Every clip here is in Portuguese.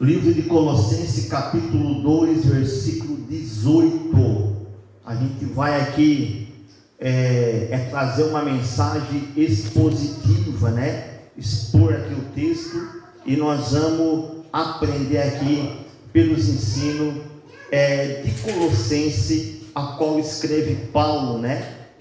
Livro de Colossenses, capítulo 2, versículo 18. A gente vai aqui trazer uma mensagem expositiva, expor aqui o texto, e nós vamos aprender aqui pelos ensinos de Colossenses, a qual escreve Paulo,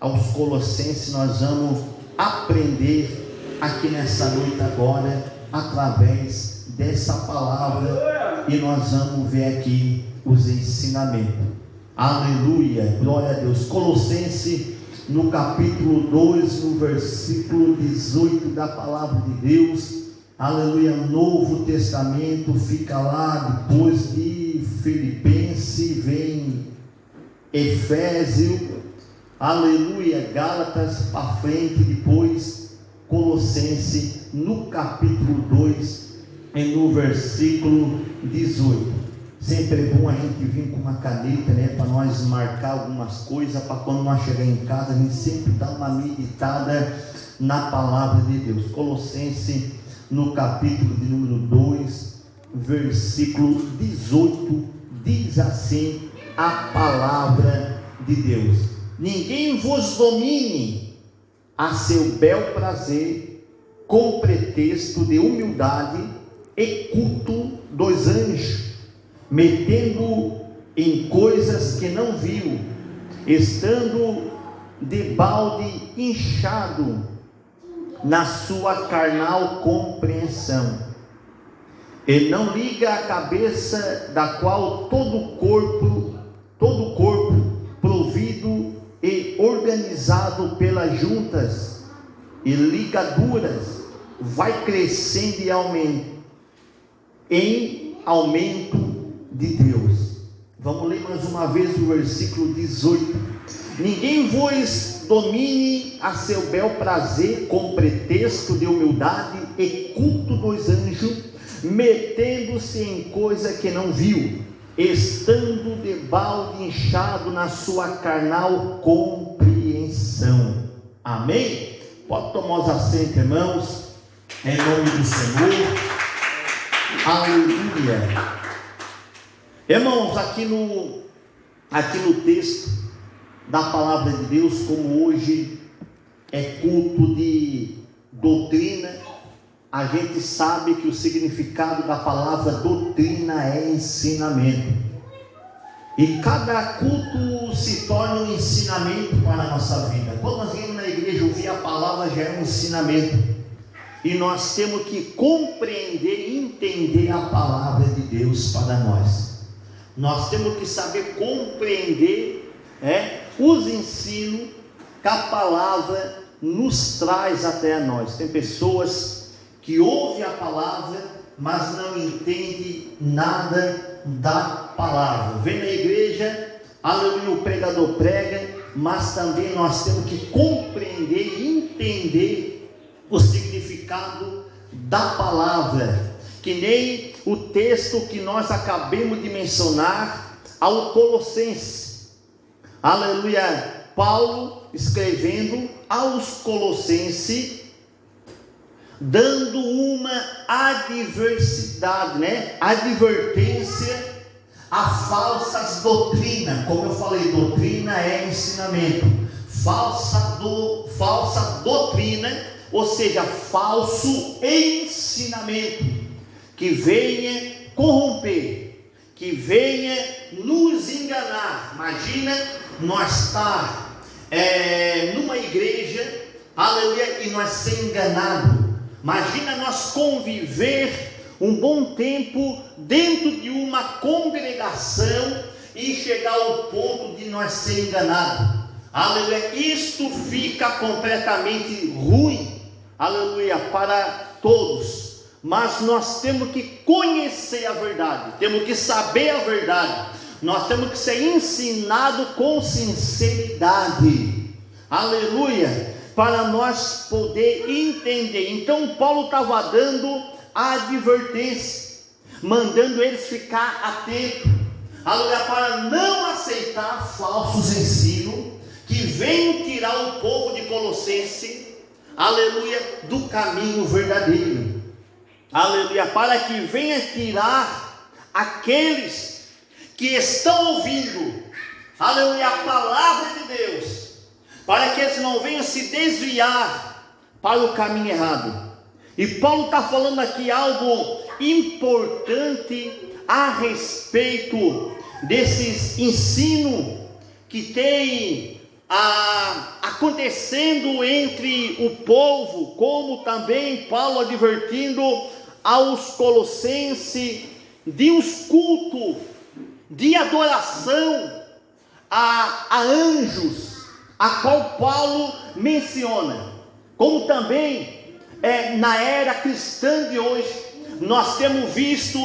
aos Colossenses. Nós vamos aprender aqui nessa noite agora, através dessa palavra, e nós vamos ver aqui os ensinamentos. Aleluia, glória a Deus. Colossenses, no capítulo 2, no versículo 18 da palavra de Deus. Aleluia. Novo Testamento fica lá depois de Filipenses, vem Efésios, aleluia, Gálatas para frente, depois Colossenses, no capítulo 2 e no versículo 18. Sempre é bom a gente vir com uma caneta, para nós marcar algumas coisas, para quando nós chegar em casa, a gente sempre dá uma meditada na palavra de Deus. Colossenses, no capítulo de número 2, versículo 18, diz assim a palavra de Deus: ninguém vos domine a seu bel prazer, com pretexto de humildade e culto dos anjos, metendo em coisas que não viu, estando de balde inchado na sua carnal compreensão, e não liga a cabeça, da qual todo o corpo provido e organizado pelas juntas e ligaduras vai crescendo em aumento de Deus. Vamos ler mais uma vez o versículo 18. Ninguém vos domine a seu bel prazer, com pretexto de humildade e culto dos anjos, metendo-se em coisa que não viu, estando de balde inchado na sua carnal compreensão. Amém? Pode tomar os assentos, irmãos, em nome do Senhor. Aleluia. Irmãos, aqui no texto da palavra de Deus, como hoje é culto de doutrina, a gente sabe que o significado da palavra doutrina é ensinamento, e cada culto se torna um ensinamento para a nossa vida. Quando nós vamos na igreja ouvir a palavra, já é um ensinamento, e nós temos que compreender e entender a palavra de Deus para nós. Nós temos que saber compreender os ensinos que a palavra nos traz até a nós. Tem pessoas que ouvem a palavra, mas não entendem nada da palavra. Vem na igreja, aleluia, o pregador prega, mas também nós temos que compreender e entender o significado da palavra, que nem o texto que nós acabamos de mencionar ao Colossenses. Aleluia, Paulo escrevendo aos Colossenses, dando uma advertência a falsas doutrinas. Como eu falei, doutrina é ensinamento. Falsa doutrina, ou seja, falso ensinamento, que venha corromper, que venha nos enganar. Imagina nós estar numa igreja, aleluia, e nós ser enganado. Imagina nós conviver um bom tempo dentro de uma congregação e chegar ao ponto de nós ser enganados. Aleluia, isto fica completamente ruim, aleluia, para todos. Mas nós temos que conhecer a verdade, temos que saber a verdade, nós temos que ser ensinados com sinceridade, aleluia, para nós poder entender. Então Paulo estava dando a advertência, mandando eles ficar atentos, aleluia, para não aceitar falsos ensinos que venham tirar o povo de Colossenses, aleluia, do caminho verdadeiro. Aleluia, para que venha tirar aqueles que estão ouvindo, aleluia, a palavra de Deus, para que eles não venham se desviar para o caminho errado. E Paulo está falando aqui algo importante a respeito desses ensinos que tem acontecendo entre o povo, como também Paulo advertindo aos colossenses de uns cultos de adoração a anjos, a qual Paulo menciona, como também na era cristã de hoje, nós temos visto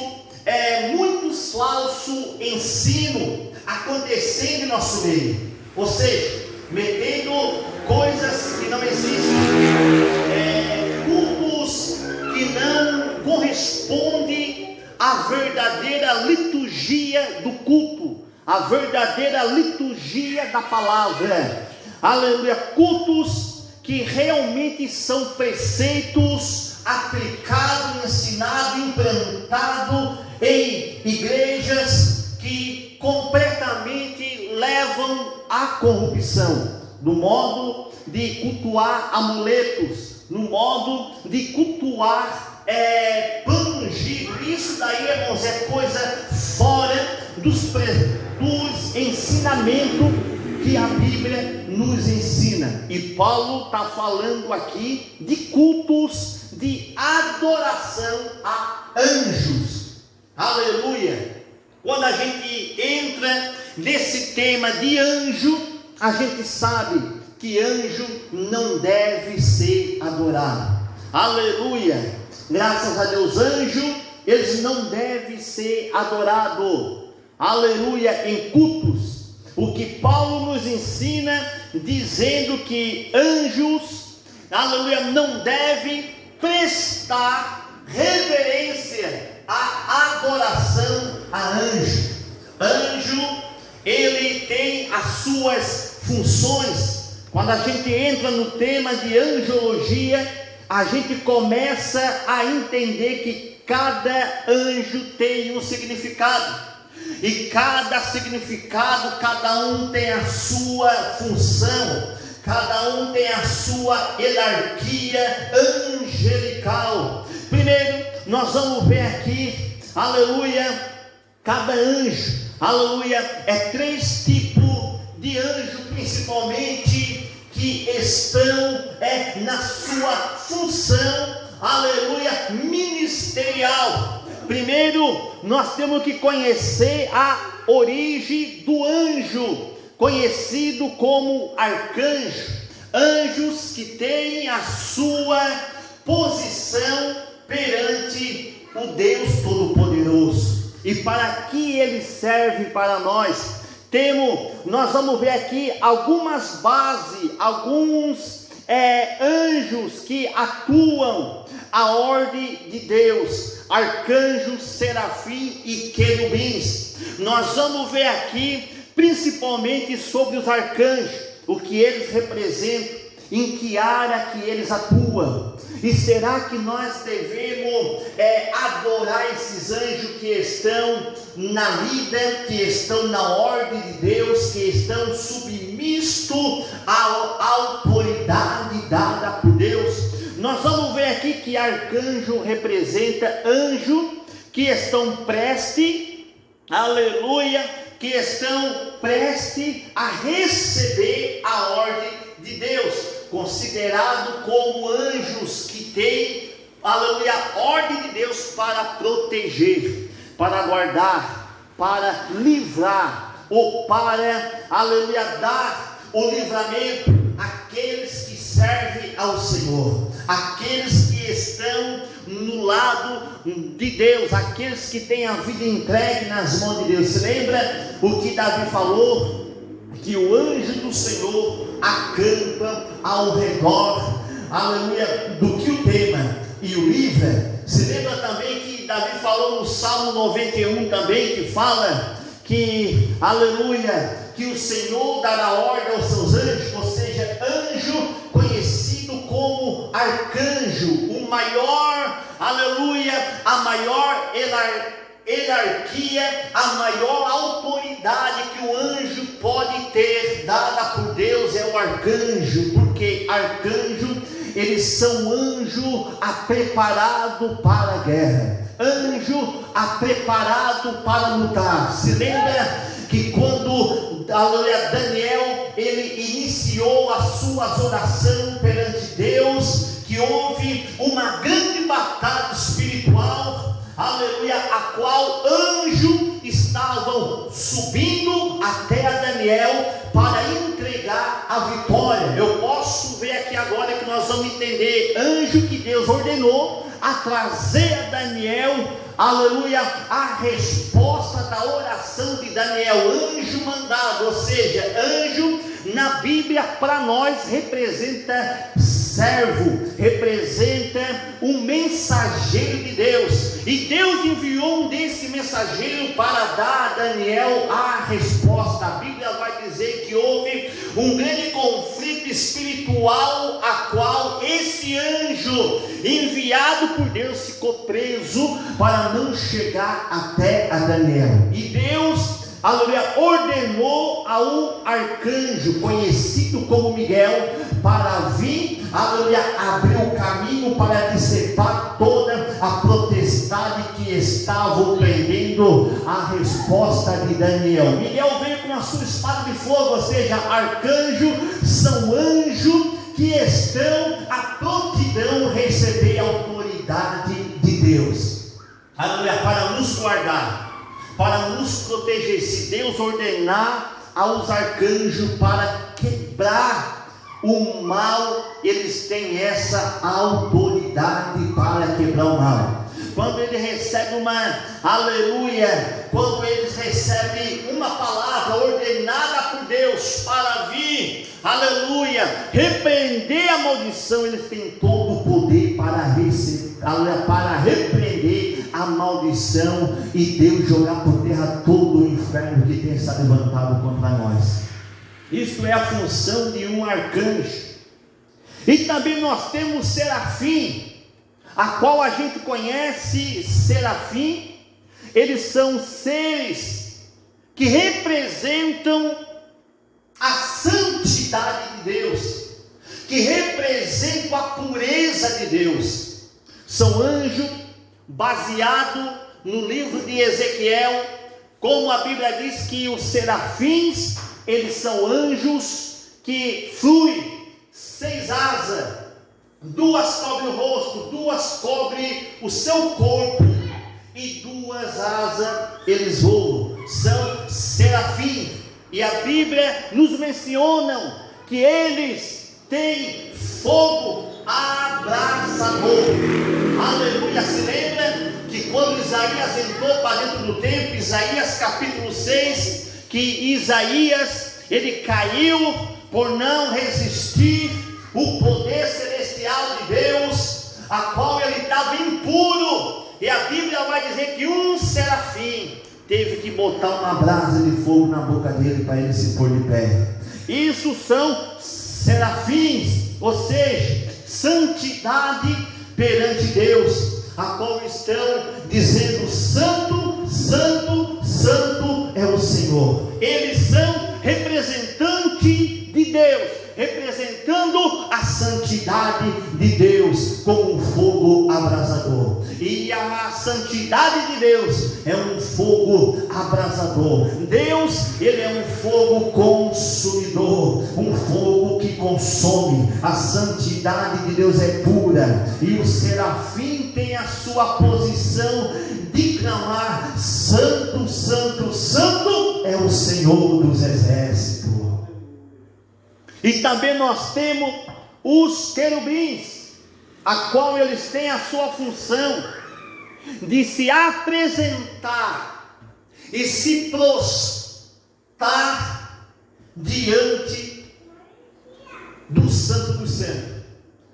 muitos falsos ensinos acontecendo em nosso meio, ou seja, metendo coisas que não existem, cultos que não correspondem à verdadeira liturgia do culto, a verdadeira liturgia da palavra, aleluia, cultos que realmente são preceitos aplicados, ensinados, implantados em igrejas que completamente levam à corrupção, no modo de cultuar amuletos, no modo de cultuar pão ungido. Isso daí, irmãos, é coisa fora dos ensinamentos que a Bíblia nos ensina. E Paulo está falando aqui de cultos de adoração a anjos. Aleluia! Quando a gente entra nesse tema de anjo, a gente sabe que anjo não deve ser adorado. Aleluia! Graças a Deus, anjo, eles não devem ser adorados. Aleluia! Em cultos. O que Paulo nos ensina, dizendo que anjos, aleluia, não devem prestar reverência à adoração a anjo. Anjo, ele tem as suas funções. Quando a gente entra no tema de angiologia, a gente começa a entender que cada anjo tem um significado. E cada significado, cada um tem a sua função, cada um tem a sua hierarquia angelical. Primeiro, nós vamos ver aqui, aleluia, cada anjo, aleluia, é 3 tipos de anjo, principalmente, que estão na sua função, aleluia, ministerial. Primeiro, nós temos que conhecer a origem do anjo, conhecido como arcanjo. Anjos que têm a sua posição perante o Deus Todo-Poderoso. E para que ele serve para nós? Nós vamos ver aqui algumas bases, alguns anjos que atuam a ordem de Deus, arcanjos, serafim e querubins. Nós vamos ver aqui principalmente sobre os arcanjos, o que eles representam, em que área que eles atuam. E será que nós devemos adorar esses anjos que estão na vida, que estão na ordem de Deus, que estão submissos à autoridade dada por Deus? Nós vamos ver aqui que arcanjo representa anjo que estão prestes, aleluia, que estão prestes a receber a ordem de Deus, considerado como anjos que têm, aleluia, a ordem de Deus para proteger, para guardar, para livrar, ou para, aleluia, dar o livramento àqueles que servem ao Senhor, aqueles que estão no lado de Deus, aqueles que têm a vida entregue nas mãos de Deus. Se lembra o que Davi falou? Que o anjo do Senhor acampa ao redor, aleluia, do que o tema e o livra. Se lembra também que Davi falou no Salmo 91 também, que fala que, aleluia, que o Senhor dará ordem aos seus anjos, ou seja, anjo conhecido como arcanjo, o maior, aleluia, a maior hierarquia, a maior autoridade que o anjo pode ter, dada por Deus, é o arcanjo, porque arcanjo, eles são anjo preparado para a guerra, anjo preparado para lutar. Se lembra que quando Daniel, ele iniciou as suas orações perante Deus, que houve uma grande batalha espiritual, aleluia, a qual anjos estavam subindo até a Daniel para entregar a vitória. Eu posso ver aqui agora que nós vamos entender, anjo que Deus ordenou a trazer a Daniel, aleluia, a resposta da oração de Daniel, anjo mandado, ou seja, anjo na Bíblia para nós representa servo, representa um mensageiro de Deus, e Deus enviou um desse mensageiro para dar a Daniel a resposta. A Bíblia vai dizer que houve um grande conflito espiritual, a qual esse anjo enviado por Deus ficou preso para não chegar até a Daniel, e Deus, aleluia, ordenou a um arcanjo conhecido como Miguel para vir, aleluia, abrir o caminho para dissipar toda a potestade que estava prendendo a resposta de Daniel. Miguel veio com a sua espada de fogo, ou seja, arcanjo são anjos que estão à prontidão receber a autoridade de Deus, aleluia, para nos guardar, para nos proteger. Se Deus ordenar aos arcanjos para quebrar o mal, eles têm essa autoridade para quebrar o mal. Quando ele recebe uma, aleluia, quando eles recebem uma palavra ordenada por Deus para vir, aleluia, repreender a maldição, eles têm todo o poder para receber, para repreender a maldição e Deus jogar por terra todo o inferno que tem estado levantado contra nós. Isso é a função de um arcanjo. E também nós temos serafim, a qual a gente conhece serafim. Eles são seres que representam a santidade de Deus, que representam a pureza de Deus. São anjos baseado no livro de Ezequiel, como a Bíblia diz que os serafins, eles são anjos que fluem, 6 asas, 2 cobrem o rosto, 2 cobrem o seu corpo, e 2 asas eles voam, são serafins. E a Bíblia nos menciona que eles têm fogo abrasador, aleluia. Se lembra que quando Isaías entrou para dentro do templo, Isaías capítulo 6, que Isaías, ele caiu por não resistir o poder celestial de Deus, a qual ele estava impuro, e a Bíblia vai dizer que um serafim teve que botar uma brasa de fogo na boca dele para ele se pôr de pé. Isso são serafins, ou seja, santidade perante Deus, a qual estão dizendo: santo, santo, santo é o Senhor. Eles são representantes de Deus, representando a santidade de Deus como um fogo abrasador. E a santidade de Deus é um fogo abrasador. Deus, ele é um fogo consumidor, um fogo que consome. A santidade de Deus é pura, e o serafim tem a sua posição de clamar: santo, santo, santo é o Senhor dos exércitos. E também nós temos os querubins, a qual eles têm a sua função de se apresentar e se prostrar diante do Santo dos Santos,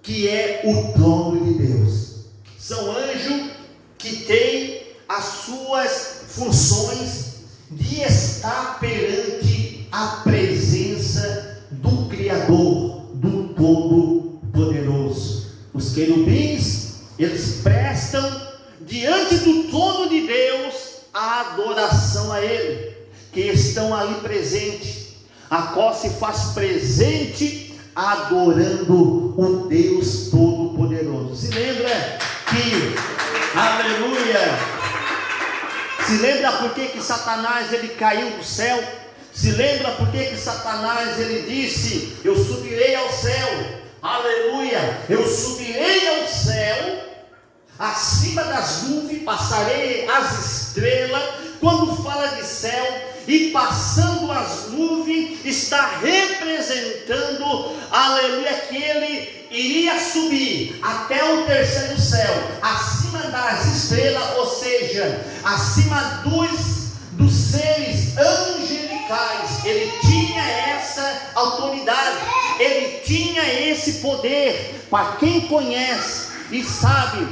que é o trono de Deus. São anjos que têm as suas funções de estar perante a presença do Criador, do Todo-Poderoso. Os querubins, eles prestam diante do trono de Deus adoração a Ele, que estão ali presentes, a qual se faz presente adorando o Deus Todo-Poderoso. Se lembra que, aleluia, se lembra por que Satanás ele caiu do céu? Se lembra por que Satanás ele disse: eu subirei ao céu, aleluia, eu subirei ao céu, acima das nuvens passarei as estrelas. Quando fala de céu e passando as nuvens, está representando, aleluia, que ele iria subir até o terceiro céu, acima das estrelas, ou seja, acima dos seres angelicais. Ele tinha essa autoridade, ele tinha esse poder. Para quem conhece e sabe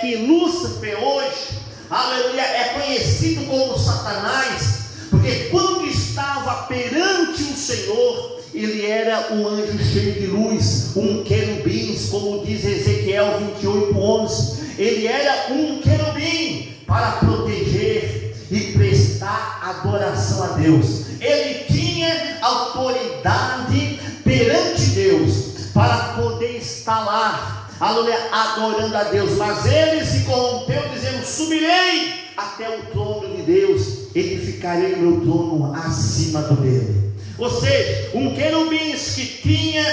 que Lúcifer hoje, aleluia, é conhecido como Satanás, porque quando estava perante o Senhor, ele era um anjo cheio de luz, um querubim, como diz Ezequiel 28:11. Ele era um querubim para proteger e prestar adoração a Deus. Ele tinha autoridade perante Deus para poder estar lá, aleluia, adorando a Deus. Mas ele se corrompeu, dizendo: subirei até o trono de Deus, edificarei o meu trono acima do dele. Ou seja, um querubim que tinha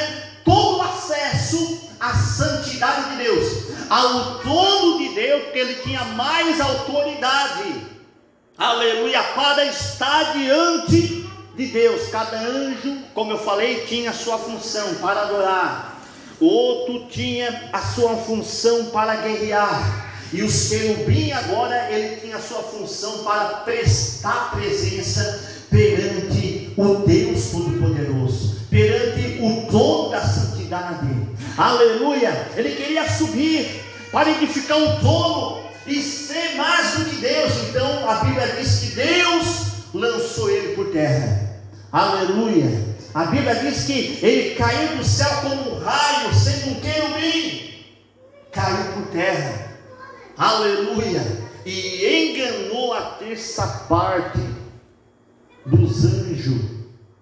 todo acesso à santidade de Deus, ao trono de Deus, porque ele tinha mais autoridade, aleluia, para estar diante de Deus. Cada anjo, como eu falei, tinha a sua função para adorar, o outro tinha a sua função para guerrear, e os querubins agora, ele tinha a sua função para prestar presença perante o Deus Todo-Poderoso, perante o trono da santidade, aleluia. Ele queria subir para edificar um trono e ser mais do que Deus. Então a Bíblia diz que Deus lançou ele por terra, aleluia. A Bíblia diz que ele caiu do céu como um raio, sendo um querubim, caiu por terra, aleluia, e enganou a terça parte dos anjos,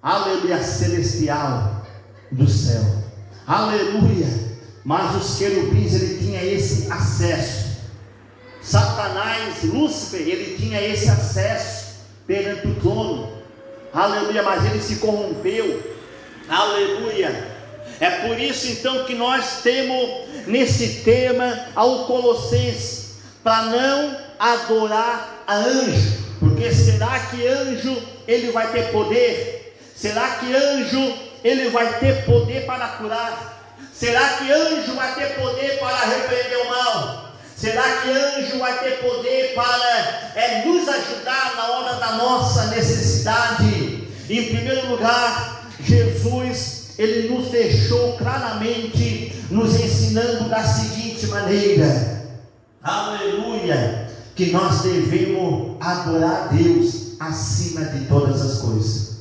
aleluia, celestial do céu, aleluia. Mas os querubins, ele tinha esse acesso. Satanás, Lúcifer, ele tinha esse acesso perante o trono, aleluia, mas ele se corrompeu, aleluia. É por isso então que nós temos nesse tema ao Colossenses, para não adorar a anjo, porque será que anjo ele vai ter poder? Será que anjo ele vai ter poder para curar? Será que anjo vai ter poder para repreender o mal? Será que anjo vai ter poder para nos ajudar na hora da nossa necessidade? Em primeiro lugar, Jesus, ele nos deixou claramente, nos ensinando da seguinte maneira, aleluia, que nós devemos adorar a Deus acima de todas as coisas.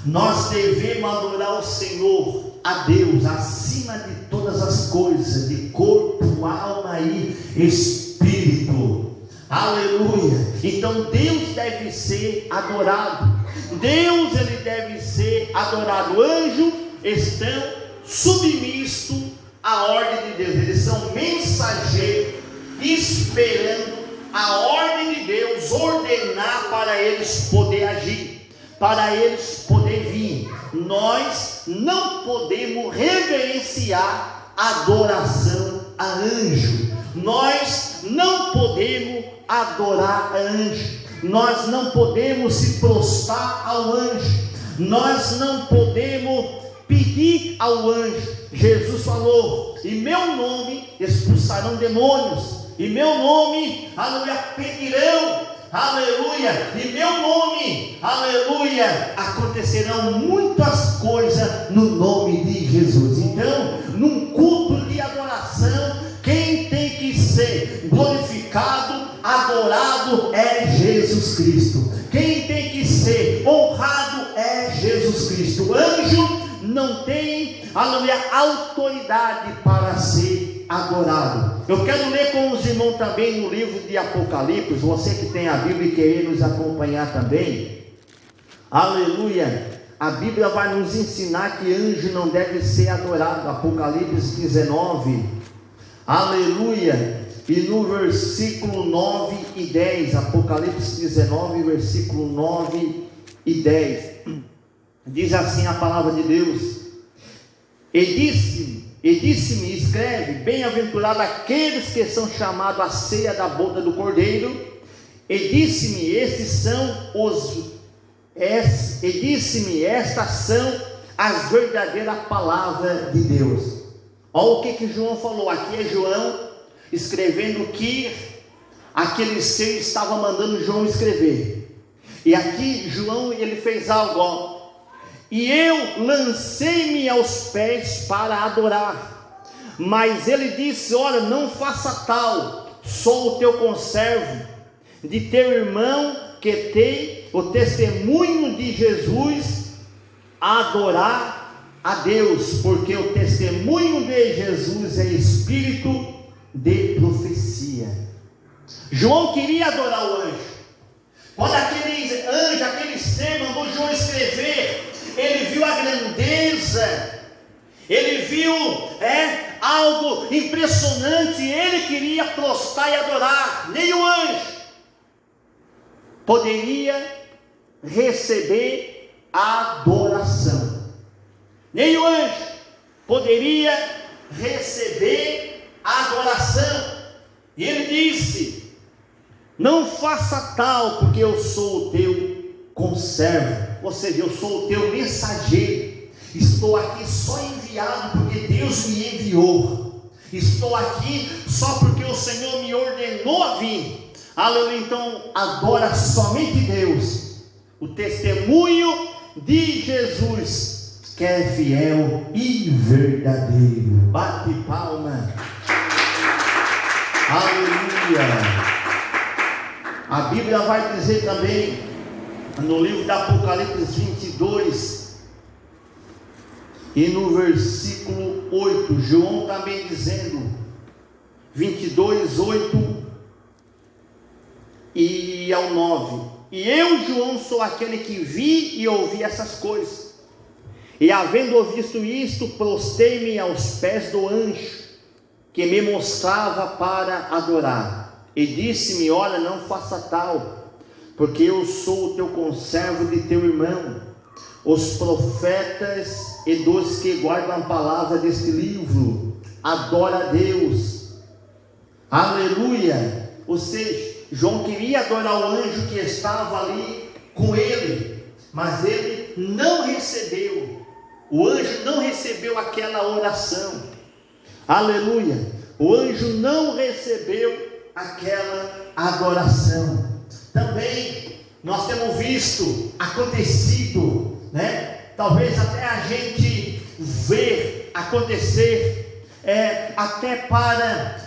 Nós devemos adorar o Senhor, a Deus, acima de todas as coisas, de corpo, alma e espírito, aleluia. Então Deus deve ser adorado, Deus ele deve ser adorado. Anjos estão submissos à ordem de Deus, eles são mensageiros, esperando a ordem de Deus ordenar para eles poder agir, para eles poder vir. Nós não podemos reverenciar adoração a anjo, nós não podemos adorar a anjo, nós não podemos se prostrar ao anjo, nós não podemos pedir ao anjo. Jesus falou: em meu nome expulsarão demônios, em meu nome, aleluia, pedirão, aleluia, em meu nome, aleluia, acontecerão muitas coisas no nome de Jesus. Então, num culto de adoração, quem tem que ser glorificado, adorado é Jesus Cristo. Quem tem que ser honrado é Jesus Cristo. O anjo não tem, aleluia, autoridade para ser adorado. Eu quero ler com os irmãos também no livro de Apocalipse, você que tem a Bíblia e querer nos acompanhar também. Aleluia. A Bíblia vai nos ensinar que anjo não deve ser adorado. Apocalipse 19. Aleluia. E no versículo 9 e 10, Apocalipse 19, versículo 9 e 10, diz assim a palavra de Deus: E disse-me, escreve, bem-aventurado aqueles que são chamados à ceia da boda do Cordeiro. E disse-me, estas são as verdadeiras palavras de Deus. Olha o que João falou. Aqui é João escrevendo o que aquele ser estava mandando João escrever. E aqui João, ele fez algo, ó. E eu lancei-me aos pés para adorar. Mas ele disse: olha, não faça tal, sou o teu conservo, de teu irmão que tem o testemunho de Jesus, adorar a Deus, porque o testemunho de Jesus é espírito de profecia. João queria adorar o anjo. Quando aquele anjo, aquele ser mandou João escrever, ele viu a grandeza, ele viu algo impressionante, ele queria prostrar e adorar. Nem o anjo poderia receber adoração, nem o anjo poderia receber adoração. E ele disse: não faça tal, porque eu sou o teu conservo, ou seja, eu sou o teu mensageiro, estou aqui só enviado porque Deus me enviou, estou aqui só porque o Senhor me ordenou a vir. Aleluia. Então adora somente Deus, o testemunho de Jesus, que é fiel e verdadeiro. Bate palma. Aleluia. A Bíblia vai dizer também no livro de Apocalipse 22 e no versículo 8, João também dizendo, 22, 8 e ao 9: e eu, João, sou aquele que vi e ouvi essas coisas, e havendo visto isto, prostei-me aos pés do anjo que me mostrava para adorar. E disse-me: olha, não faça tal, porque eu sou o teu conservo de teu irmão, os profetas e dos que guardam a palavra deste livro. Adora a Deus. Aleluia. Ou seja, João queria adorar o anjo que estava ali com ele, mas ele não recebeu. O anjo não recebeu aquela oração. Aleluia. O anjo não recebeu aquela adoração. Também nós temos visto acontecido, talvez até a gente ver acontecer, até para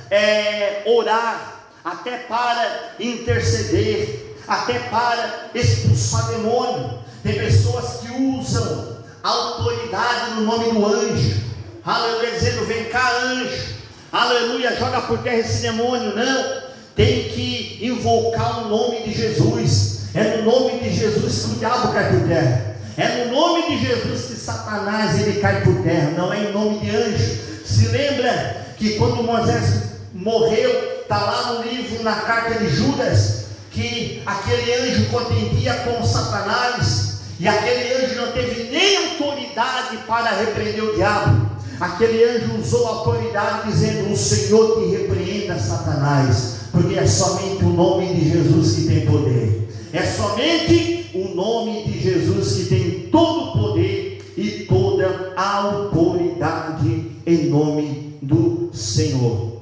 orar, até para interceder, até para expulsar demônio. Tem pessoas que usam autoridade no nome do anjo, aleluia, dizendo: vem cá, anjo, aleluia, joga por terra esse demônio. Não, tem que invocar o nome de Jesus. É no nome de Jesus que o diabo cai por terra, é no nome de Jesus que Satanás ele cai por terra, não é em nome de anjo. Se lembra que quando Moisés morreu, está lá no livro, na carta de Judas, que aquele anjo contendia com Satanás, e aquele anjo não teve nem autoridade para repreender o diabo. Aquele anjo usou a autoridade dizendo: o Senhor te repreenda, Satanás, porque é somente o nome de Jesus que tem poder, é somente o nome de Jesus que tem todo o poder e toda a autoridade, em nome do Senhor.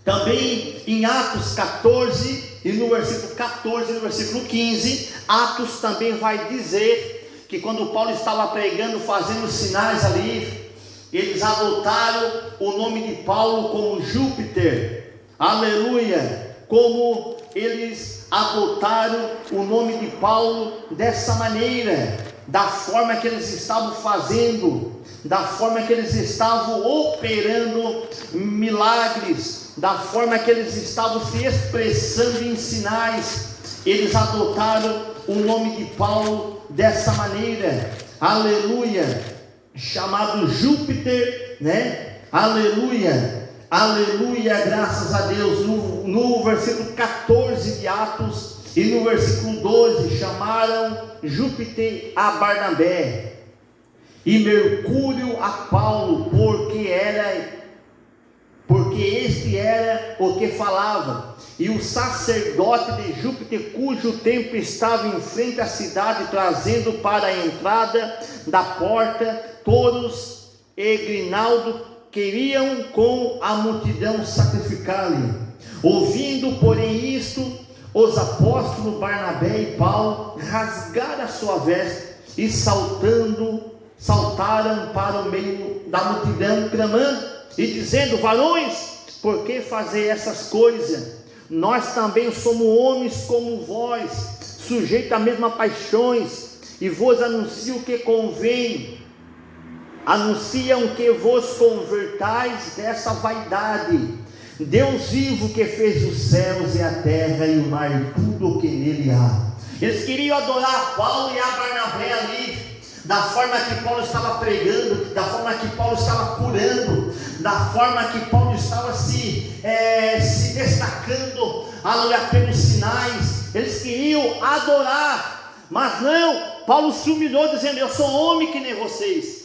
Também em Atos 14 e no versículo 14 e no versículo 15, Atos também vai dizer que quando Paulo estava pregando, fazendo sinais ali, eles adotaram o nome de Paulo como Júpiter, aleluia, como eles adotaram o nome de Paulo dessa maneira, da forma que eles estavam fazendo, da forma que eles estavam operando milagres, da forma que eles estavam se expressando em sinais, eles adotaram o nome de Paulo dessa maneira, aleluia, chamado Júpiter, né? Aleluia, aleluia, graças a Deus. No versículo 14 de Atos e no versículo 12, chamaram Júpiter a Barnabé e Mercúrio a Paulo, porque este era o que falava. E o sacerdote de Júpiter, cujo templo estava em frente à cidade, trazendo para a entrada da porta touros e grinaldo, queriam com a multidão sacrificar-lhe. Ouvindo, porém, isto, os apóstolos Barnabé e Paulo rasgaram a sua veste e saltaram para o meio da multidão, clamando e dizendo: varões, por que fazer essas coisas? Nós também somos homens como vós, sujeitos às mesmas paixões, e vos anuncio o que convém. Anunciam que vos convertais dessa vaidade. Deus vivo, que fez os céus e a terra e o mar e tudo o que nele há. Eles queriam adorar Paulo e a Barnabé ali, da forma que Paulo estava pregando, da forma que Paulo estava curando, da forma que Paulo estava se destacando, aleluia, pelos sinais. Eles queriam adorar, mas não. Paulo se humilhou dizendo: eu sou homem que nem vocês,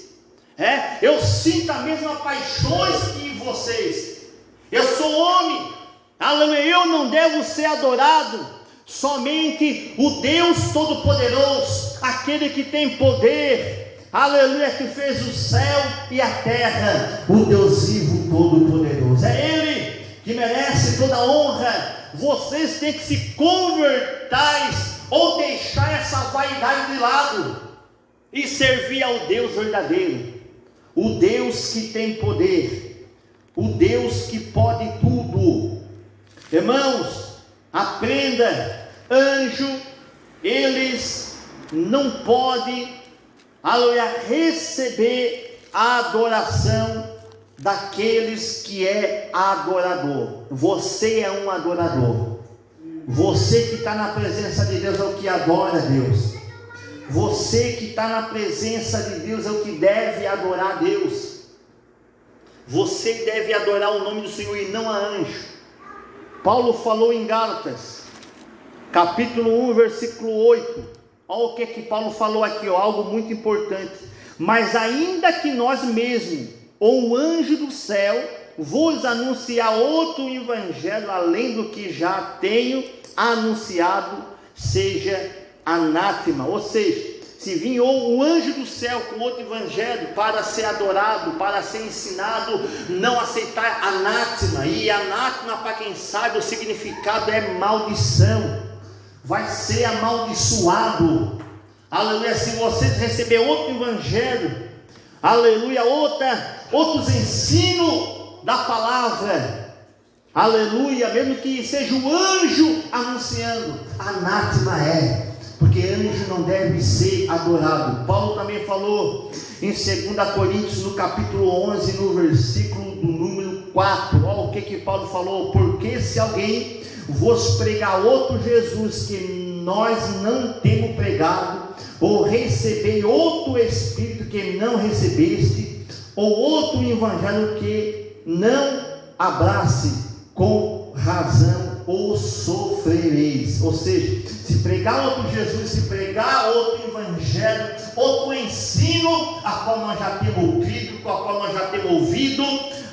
eu sinto as mesmas paixões que vocês, eu sou homem, aleluia, eu não devo ser adorado. Somente o Deus Todo-Poderoso, aquele que tem poder, aleluia, que fez o céu e a terra, o Deus vivo Todo-Poderoso, é Ele que merece toda a honra. Vocês têm que se convertar ou deixar essa vaidade de lado e servir ao Deus verdadeiro, o Deus que tem poder, o Deus que pode tudo. Irmãos, aprenda, anjo, eles não podem, aleluia, receber a adoração daqueles que é adorador. Você é um adorador. Você que está na presença de Deus é o que adora a Deus. Você que está na presença de Deus é o que deve adorar a Deus. Você deve adorar o nome do Senhor e não a anjo. Paulo falou em Gálatas, capítulo 1, versículo 8. Olha o que Paulo falou aqui, algo muito importante. Mas ainda que nós mesmos, ou um anjo do céu, vos anunciar outro evangelho, além do que já tenho anunciado, seja anátema. Ou seja, se vir um anjo do céu com outro evangelho para ser adorado, para ser ensinado, não aceitar, anátema. E anátema, para quem sabe, o significado é maldição, vai ser amaldiçoado, aleluia. Se vocês receberem outro evangelho, aleluia, outros ensinos da palavra, aleluia, mesmo que seja o anjo anunciando, anátema é, porque anjo não deve ser adorado. Paulo também falou em 2 Coríntios, no capítulo 11, no versículo do número 4, olha o que Paulo falou: porque se alguém vos pregar outro Jesus que nós não temos pregado, ou receber outro Espírito que não recebeste, ou outro Evangelho que não abrace, com razão ou sofrereis. Ou seja, se pregar outro Jesus, se pregar outro Evangelho, outro ensino, a qual nós já temos ouvido, a qual nós já temos ouvido,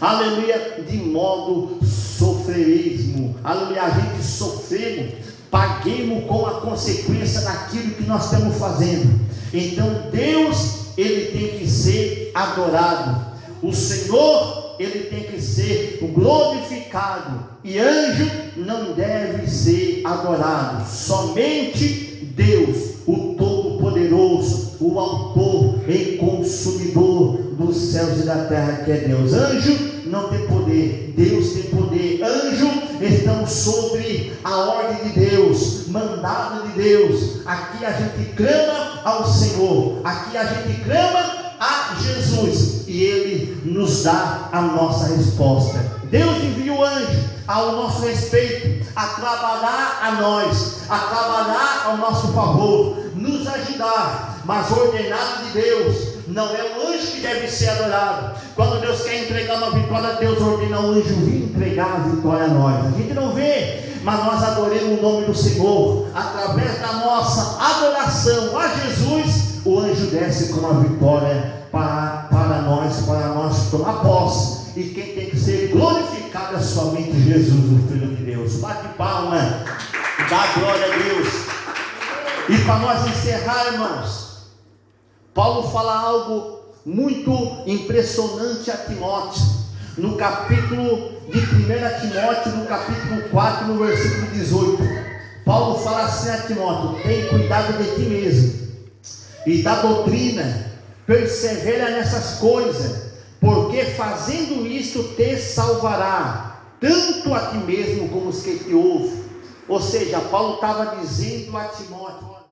aleluia, de modo sofrerismo, aleluia, a gente sofremos, paguemos com a consequência daquilo que nós estamos fazendo. Então Deus, ele tem que ser adorado, o Senhor, ele tem que ser glorificado, e anjo não deve ser adorado. Somente Deus, o Todo-Poderoso, o Autor e Consumidor dos céus e da terra, que é Deus. Anjo não tem poder, Deus tem poder. Anjo estão sobre a ordem de Deus, mandado de Deus. Aqui a gente clama ao Senhor, aqui a gente clama a Jesus e Ele nos dá a nossa resposta. Deus envia o anjo ao nosso respeito, a trabalhar a nós, a trabalhar ao nosso favor, nos ajudar, mas o ordenado de Deus não é o anjo que deve ser adorado. Quando Deus quer entregar uma vitória, Deus ordena o anjo vir entregar a vitória a nós. A gente não vê, mas nós adoremos o nome do Senhor. Através da nossa adoração a Jesus, o anjo desce com a vitória para nós tomar posse. E quem tem que ser glorificado é somente Jesus, o Filho de Deus. Bate palma, dá glória a Deus. E para nós encerrar, irmãos, Paulo fala algo muito impressionante a Timóteo, no capítulo de 1 Timóteo, no capítulo 4, no versículo 18. Paulo fala assim a Timóteo: tem cuidado de ti mesmo e da doutrina, persevera nessas coisas, porque fazendo isto te salvará, tanto a ti mesmo como os que te ouvem. Ou seja, Paulo estava dizendo a Timóteo: